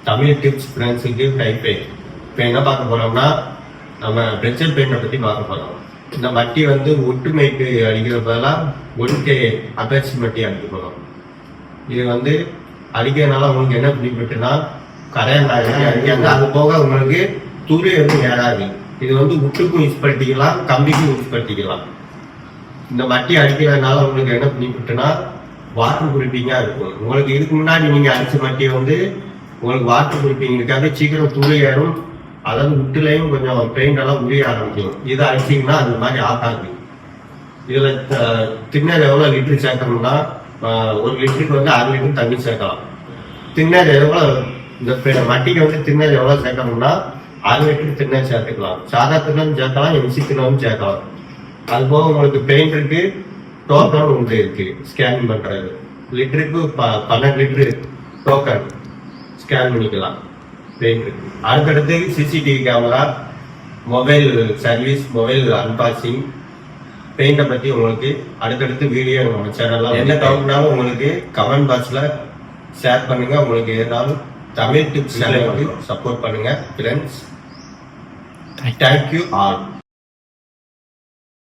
Tamil tips ஃப்ரெண்ட்ஸுக்கு type இப்போ என்ன பார்க்க போறோம்னா நம்ம பிரச்சல் பெயிண்டை பற்றி பார்க்க போறோம். இந்த மட்டி வந்து ஒட்டுமைக்கு அடிக்கிற பதிலாக ஒட்டுக்கை அட்டாச்சி மட்டி அடிக்க போகிறோம். இது வந்து அடிக்கிறதுனால உங்களுக்கு என்ன பிடிப்பட்டுனா கரையான் அடிக்காது, அது போக உங்களுக்கு துளி வந்து ஏறாது. இது வந்து உட்டுக்கும் யூஸ் பண்ணிக்கலாம், கம்பிக்கும் யூஸ் பண்ணிக்கலாம். இந்த மட்டி அடிக்கிறதுனால உங்களுக்கு என்ன பிடிப்பட்டுனா வாட்டர் ப்ரூஃபிங்காக இருக்கும். உங்களுக்கு இதுக்கு முன்னாடி நீங்கள் அடிச்ச மட்டியை வந்து உங்களுக்கு வாட்டர் ப்ரூஃபிங் இருக்காது, சீக்கிரம் துளி ஏறும், அதாவது விட்டுலையும் கொஞ்சம் பெயிண்ட் எல்லாம் உரிய ஆரம்பிக்கும். இதை அடிச்சிங்கன்னா அந்த மாதிரி ஆகாது. இதில் தின்னர் எவ்வளோ லிட்டர் சேர்க்கணும்னா 1 லிட்டருக்கு வந்து 6 லிட்டர் தண்ணி சேர்க்கலாம். தின்னர் எவ்வளோ இந்த மட்டிக்கு வந்து தின்னர் எவ்வளோ சேர்க்கணும்னா 6 லிட்டர் தின்னர் சேர்த்துக்கலாம். சாதா தின்னர் சேர்க்கலாம், எம்சி தின்னரும் சேர்க்கலாம். அது போக உங்களுக்கு பெயிண்ட் இருக்கு, டோக்கன் ஒன்று இருக்கு ஸ்கேன் பண்றது. லிட்டருக்கு 12 லிட்டரு டோக்கன் ஸ்கேன் பண்ணிக்கலாம் பெயிண்ட் இருக்கு. அதுக்கடுத்து CCTV camera, mobile service, mobile unboxing, பெயிண்டை பற்றி உங்களுக்கு அடுத்தடுத்து வீடியோ நம்ம சேனலில் என்ன டவுட்னாலும் உங்களுக்கு கமெண்ட் பாக்ஸில் ஷேர் பண்ணுங்க. உங்களுக்கு எதுனாலும் தமிழ் டிப்ஸ் சேனலுக்கு சப்போர்ட் பண்ணுங்க ஃப்ரெண்ட்ஸ். Thank you all.